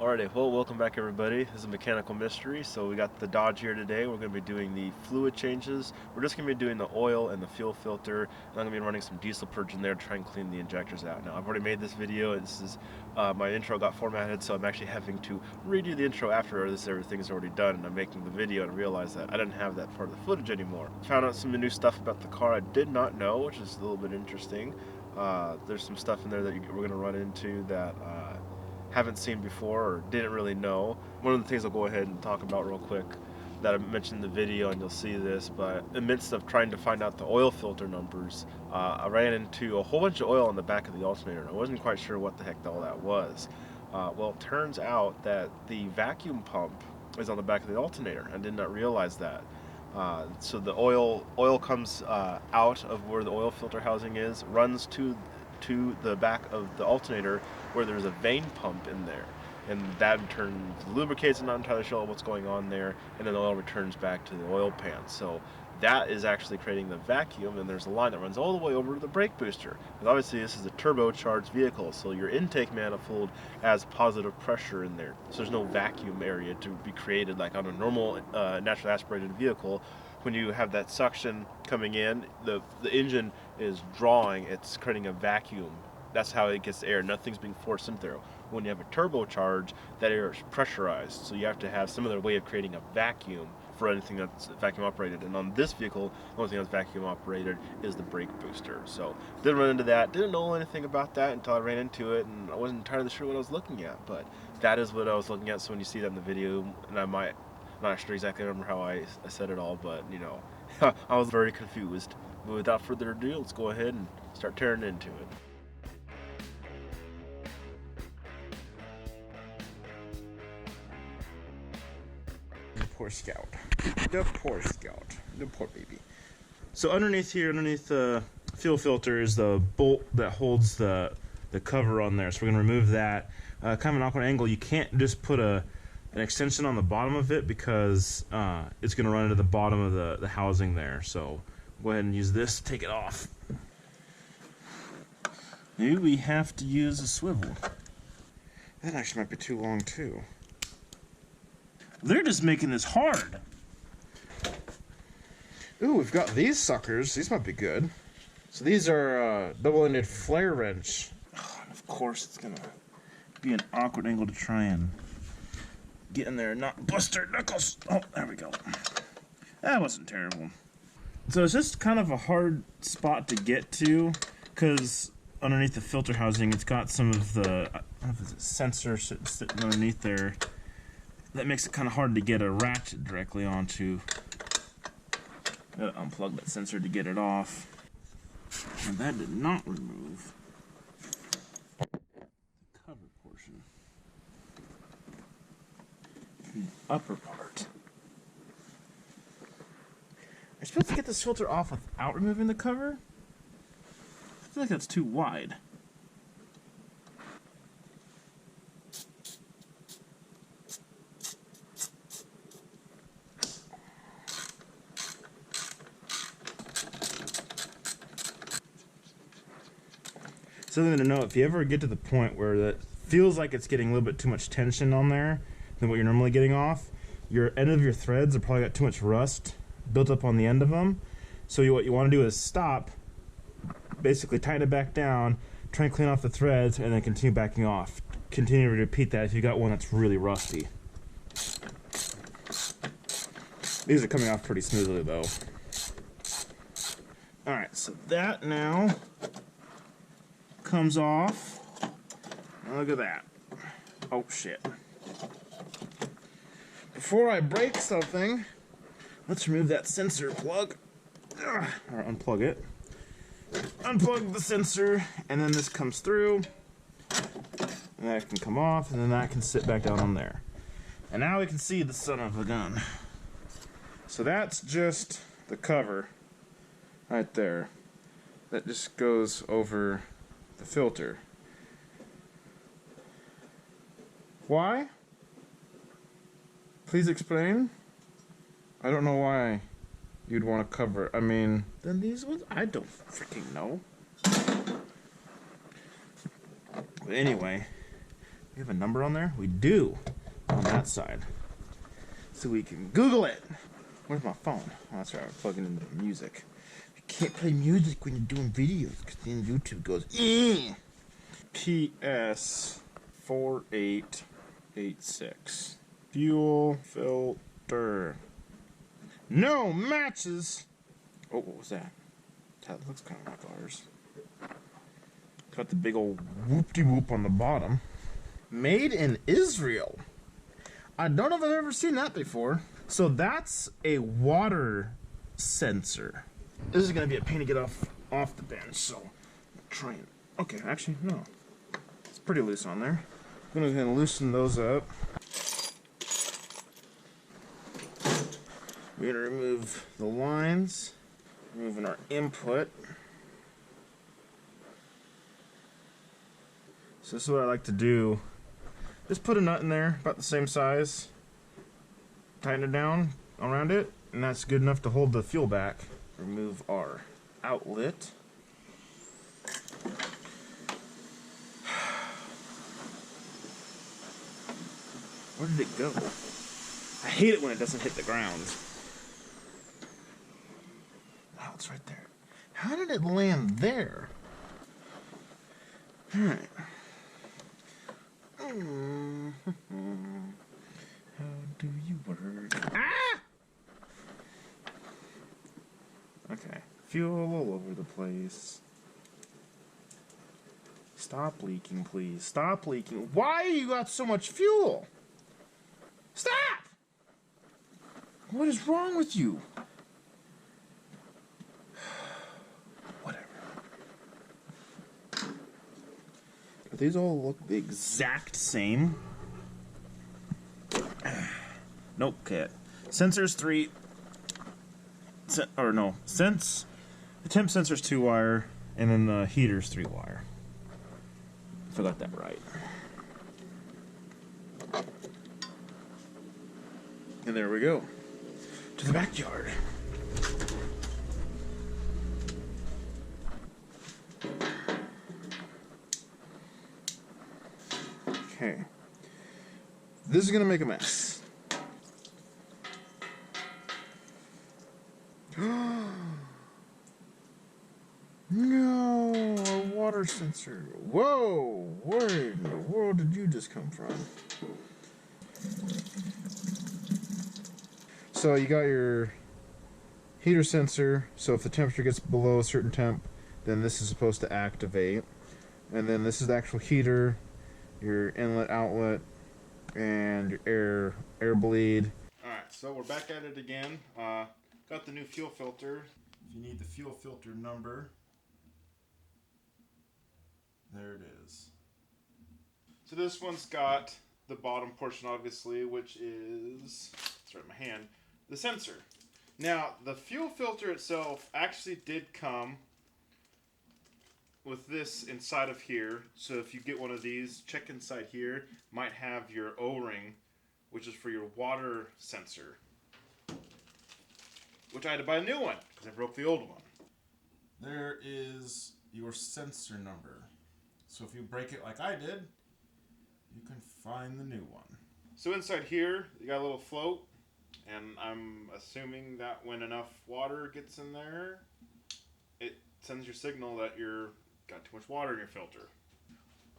Alrighty, well, welcome back everybody. This is Mechanical Mystery. So we got the Dodge here today. We're going to be doing the fluid changes. We're just going to be doing the oil and the fuel filter. And I'm going to be running some diesel purge in there to try and clean the injectors out. Now, I've already made this video. This is my intro got formatted, so I'm actually having to redo the intro after everything's already done. And I'm making the video and realize that I didn't have that part of the footage anymore. Found out some new stuff about the car I did not know, which is a little bit interesting. There's some stuff in there that we're going to run into that haven't seen before or didn't really know. One of the things I'll go ahead and talk about real quick that I mentioned in the video, and you'll see this, but in the midst of trying to find out the oil filter numbers, I ran into a whole bunch of oil on the back of the alternator, and I wasn't quite sure what the heck all that was. Well, it turns out that the vacuum pump is on the back of the alternator. I did not realize that. So the oil comes out of where the oil filter housing is, runs to the back of the alternator where there's a vane pump in there, and that in turn lubricates. I'm not entirely sure what's going on there, and then the oil returns back to the oil pan. So that is actually creating the vacuum, and there's a line that runs all the way over to the brake booster. And obviously this is a turbocharged vehicle, so your intake manifold has positive pressure in there, so there's no vacuum area to be created like on a normal naturally aspirated vehicle. When you have that suction coming in, the engine is drawing, it's creating a vacuum. That's how it gets air. Nothing's being forced into there. When you have a turbocharge, that air is pressurized, so you have to have some other way of creating a vacuum for anything that's vacuum operated. And on this vehicle, the only thing that's vacuum operated is the brake booster. So didn't run into that, didn't know anything about that until I ran into it, and I wasn't entirely sure what I was looking at, but that is what I was looking at. So when you see that in the video, and I'm not sure exactly remember how I said it all, but you know, I was very confused. But without further ado, let's go ahead and start tearing into it. The poor scout. The poor scout. The poor baby. So underneath here, underneath the fuel filter, is the bolt that holds the cover on there. So we're going to remove that. Kind of an awkward angle. You can't just put an extension on the bottom of it because it's going to run into the bottom of the housing there. So go ahead and use this. Take it off. Maybe we have to use a swivel. That actually might be too long too. They're just making this hard. Ooh, we've got these suckers. These might be good. So these are double-ended flare wrench. Oh, and of course, it's gonna be an awkward angle to try and get in there and not bust our knuckles. Oh, there we go. That wasn't terrible. So it's just kind of a hard spot to get to because underneath the filter housing, it's got some of the I don't know if it's a sensor sitting underneath there. That makes it kind of hard to get a ratchet directly onto. Gotta unplug that sensor to get it off. And that did not remove the cover portion. The upper part. Are you supposed to get this filter off without removing the cover? I feel like that's too wide. Something to know, if you ever get to the point where that feels like it's getting a little bit too much tension on there than what you're normally getting off, your end of your threads have probably got too much rust built up on the end of them. So what you want to do is stop, basically tighten it back down, try and clean off the threads, and then continue backing off. Continue to repeat that if you got one that's really rusty. These are coming off pretty smoothly though. Alright, so that now comes off. Look at that. Oh shit. Before I break something, let's remove that sensor plug. Or unplug it. Unplug the sensor, and then this comes through. And that can come off, and then that can sit back down on there. And now we can see the son of a gun. So that's just the cover right there. That just goes over the filter. Why? Please explain. I don't know why you'd want to cover it. I mean, then these ones? I don't freaking know. But anyway, We have a number on there? We do. On that side. So we can Google it. Where's my phone? Oh, that's right. I'm plugging into the music. You can't play music when you're doing videos because then YouTube goes, PS 4886. Fuel filter. No matches. Oh, what was that? That looks kind of like ours. It's got the big old whoop-de-whoop on the bottom. Made in Israel. I don't know if I've ever seen that before. So that's a water sensor. This is going to be a pain to get off the bench, so I'm trying. Okay, actually, no. It's pretty loose on there. I'm going to loosen those up. We're going to remove the lines. Removing our input. So this is what I like to do. Just put a nut in there, about the same size. Tighten it down around it, and that's good enough to hold the fuel back. Remove our outlet. Where did it go? I hate it when it doesn't hit the ground. Oh, it's right there. How did it land there? Alright. How do you work? Ah! Okay. Fuel all over the place. Stop leaking, please. Stop leaking. Why you got so much fuel? Stop! What is wrong with you? Whatever. These all look the exact same. Nope, cat. Sensors 3. The temp sensor's 2-wire, and then the heater's 3-wire. If I got that right. And there we go. To the backyard. Okay. This is gonna make a mess. No, our water sensor. Whoa, where in the world did you just come from? So you got your heater sensor, so if the temperature gets below a certain temp, then this is supposed to activate. And then this is the actual heater, your inlet, outlet, and your air bleed. Alright, so we're back at it again. Got the new fuel filter. If you need the fuel filter number, there it is. So this one's got the bottom portion, obviously, which is, sorry, my hand, the sensor. Now, the fuel filter itself actually did come with this inside of here. So if you get one of these, check inside here. Might have your O-ring, which is for your water sensor. Which I had to buy a new one, because I broke the old one. There is your sensor number. So if you break it like I did, you can find the new one. So inside here, you got a little float. And I'm assuming that when enough water gets in there, it sends your signal that you're got too much water in your filter.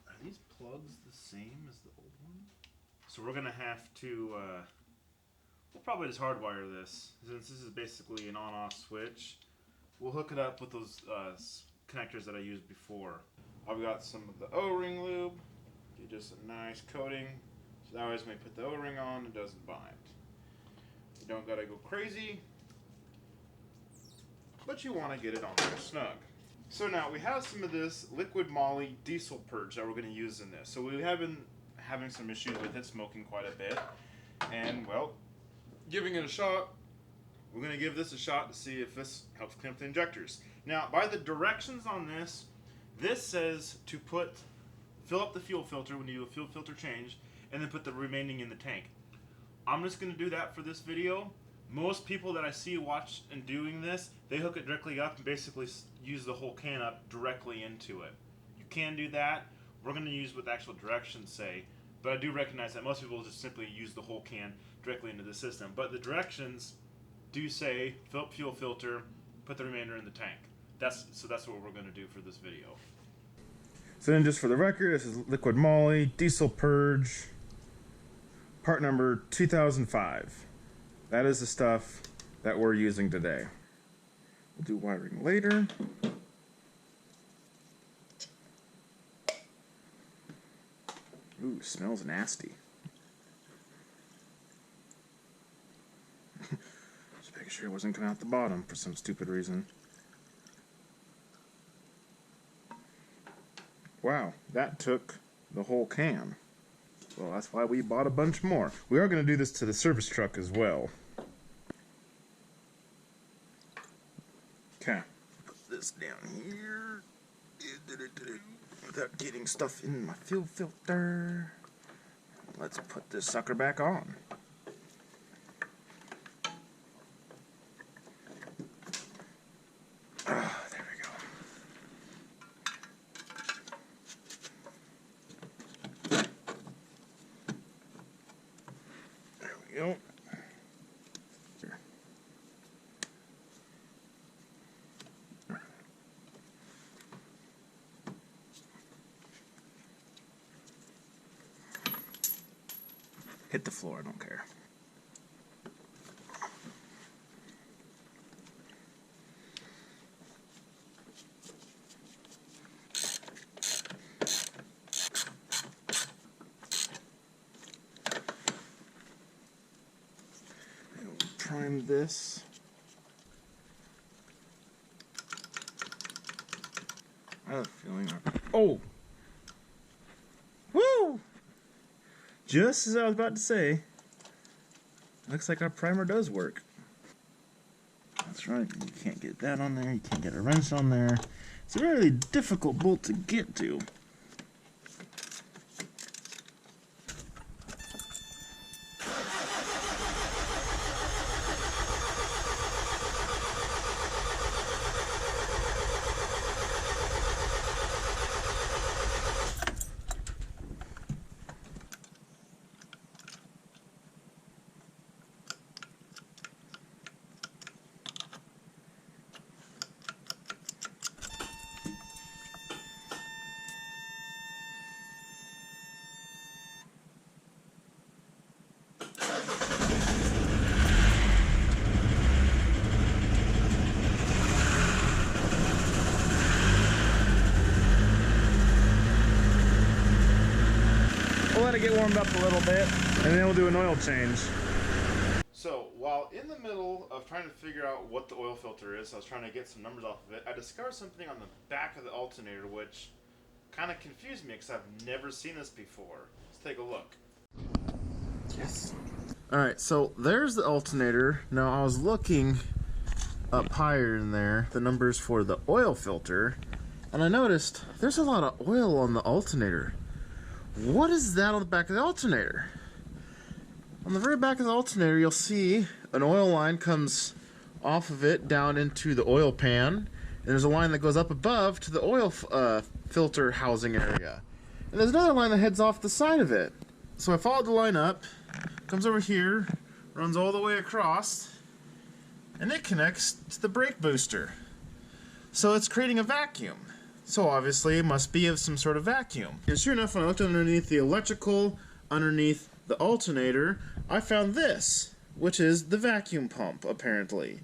Are these plugs the same as the old one? So we're gonna have to, we'll probably just hardwire this. Since this is basically an on-off switch, we'll hook it up with those connectors that I used before. I've got some of the O-ring lube. Do just a nice coating. So that way when you put the O-ring on, it doesn't bind. You don't gotta go crazy, but you want to get it on there snug. So now we have some of this liquid moly diesel purge that we're going to use in this. So we have been having some issues with it smoking quite a bit, and well, giving it a shot. We're going to give this a shot to see if this helps clean up the injectors. Now, by the directions on this, this says to fill up the fuel filter when you do a fuel filter change, and then put the remaining in the tank. I'm just going to do that for this video. Most people that I see watch and doing this, they hook it directly up and basically use the whole can up directly into it. You can do that. We're going to use what the actual directions say. But I do recognize that most people just simply use the whole can directly into the system. But the directions do say fuel filter, put the remainder in the tank. So that's what we're going to do for this video. So then just for the record, this is liquid moly, diesel purge, part number 2005. That is the stuff that we're using today. We'll do wiring later. Ooh, smells nasty. Just making sure it wasn't coming out the bottom for some stupid reason. Wow, that took the whole can. Well, that's why we bought a bunch more. We are going to do this to the service truck as well. Okay, put this down here without getting stuff in my fuel filter. Let's put this sucker back on. There we go. There we go. Here. Hit the floor, I don't care. We'll prime this. I have a feeling. Oh! Woo! Just as I was about to say, looks like our primer does work. That's right, you can't get that on there, you can't get a wrench on there. It's a really difficult bolt to get to. We'll let it get warmed up a little bit, and then we'll do an oil change. So while in the middle of trying to figure out what the oil filter is, I was trying to get some numbers off of it, I discovered something on the back of the alternator which kind of confused me because I've never seen this before. Let's take a look. Yes. Alright, so there's the alternator. Now I was looking up higher in there, the numbers for the oil filter, and I noticed there's a lot of oil on the alternator. What is that on the back of the alternator? On the very back of the alternator, you'll see an oil line comes off of it down into the oil pan, and there's a line that goes up above to the oil filter housing area. And there's another line that heads off the side of it. So I followed the line up, comes over here, runs all the way across, and it connects to the brake booster. So it's creating a vacuum. So obviously it must be of some sort of vacuum. And sure enough, when I looked underneath the electrical, underneath the alternator, I found this, which is the vacuum pump, apparently.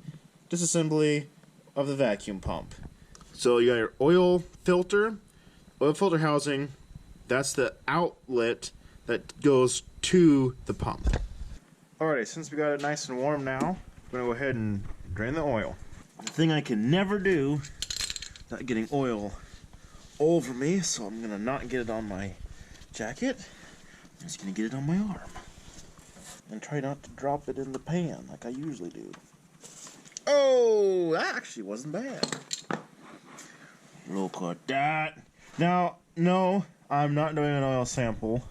Disassembly of the vacuum pump. So you got your oil filter housing, that's the outlet that goes to the pump. Alrighty, since we got it nice and warm now, I'm going to go ahead and drain the oil. The thing I can never do, not getting oil over me, so I'm going to not get it on my jacket. I'm just going to get it on my arm. And try not to drop it in the pan like I usually do. Oh, that actually wasn't bad. Look at that. Now, no, I'm not doing an oil sample.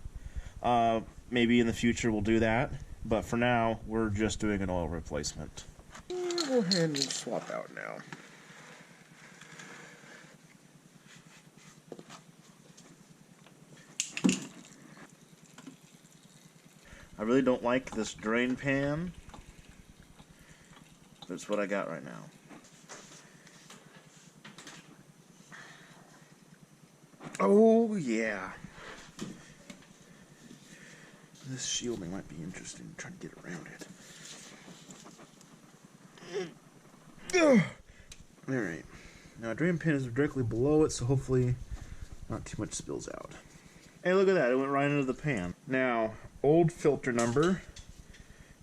Maybe in the future we'll do that. But for now, we're just doing an oil replacement. We'll go ahead and swap out now. I really don't like this drain pan. That's what I got right now. Oh yeah. This shielding might be interesting. Trying to get around it. Alright. Now, drain pan is directly below it, so hopefully not too much spills out. Hey, look at that. It went right into the pan. Now, old filter number.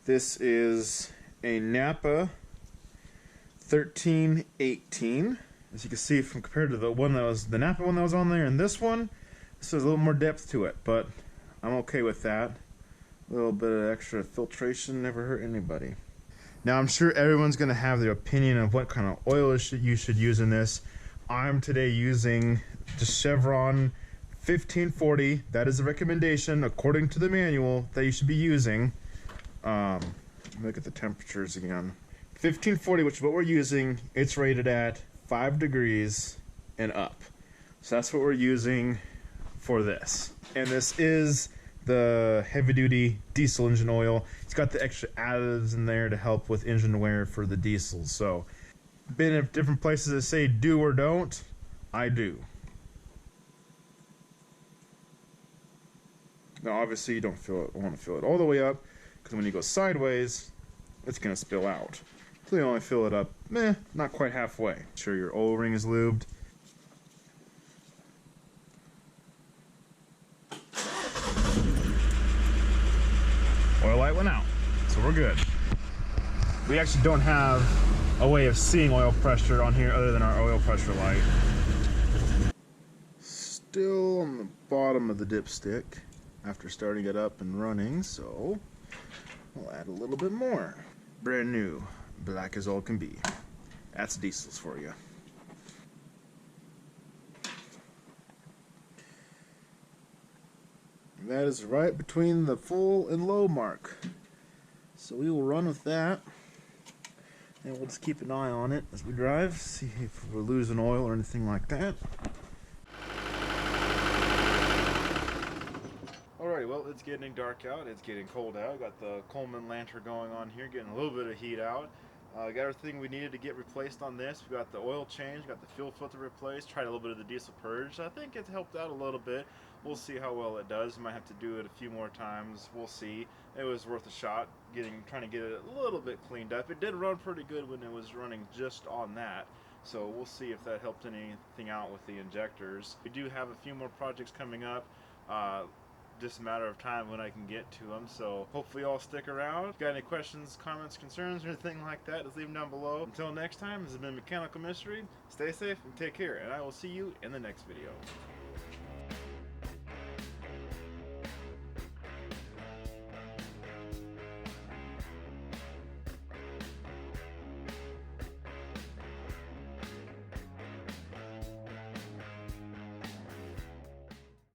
This is a Napa 1318. As you can see from compared to the one that was the Napa one that was on there and this one, this has a little more depth to it, but I'm okay with that. A little bit of extra filtration never hurt anybody. Now I'm sure everyone's going to have their opinion of what kind of oil you should use in this. I'm today using the Chevron 1540. That is a recommendation according to the manual that you should be using. Look at the temperatures again. 1540, which is what we're using, it's rated at 5 degrees and up. So that's what we're using for this. And this is the heavy-duty diesel engine oil. It's got the extra additives in there to help with engine wear for the diesels. So, been at different places that say do or don't. I do. Now, obviously, you don't want to fill it all the way up, because when you go sideways, it's going to spill out. So you only fill it up, not quite halfway. Make sure your O-ring is lubed. Oil light went out, so we're good. We actually don't have a way of seeing oil pressure on here other than our oil pressure light. Still on the bottom of the dipstick after starting it up and running, so we'll add a little bit more. Brand new, black as all can be. That's diesels for you. And that is right between the full and low mark. So we will run with that. And we'll just keep an eye on it as we drive, see if we're losing oil or anything like that. Alrighty, well, it's getting dark out. It's getting cold out. Got the Coleman lantern going on here, getting a little bit of heat out. Got everything we needed to get replaced on this. We got the oil change, got the fuel filter replaced, tried a little bit of the diesel purge. I think it's helped out a little bit. We'll see how well it does. Might have to do it a few more times. We'll see. It was worth a shot, trying to get it a little bit cleaned up. It did run pretty good when it was running just on that. So we'll see if that helped anything out with the injectors. We do have a few more projects coming up. Just a matter of time when I can get to them, so hopefully y'all stick around. If you got any questions, comments, concerns, or anything like that, just leave them down below. Until next time, this has been Mechanical Mystery. Stay safe and take care, and I will see you in the next video.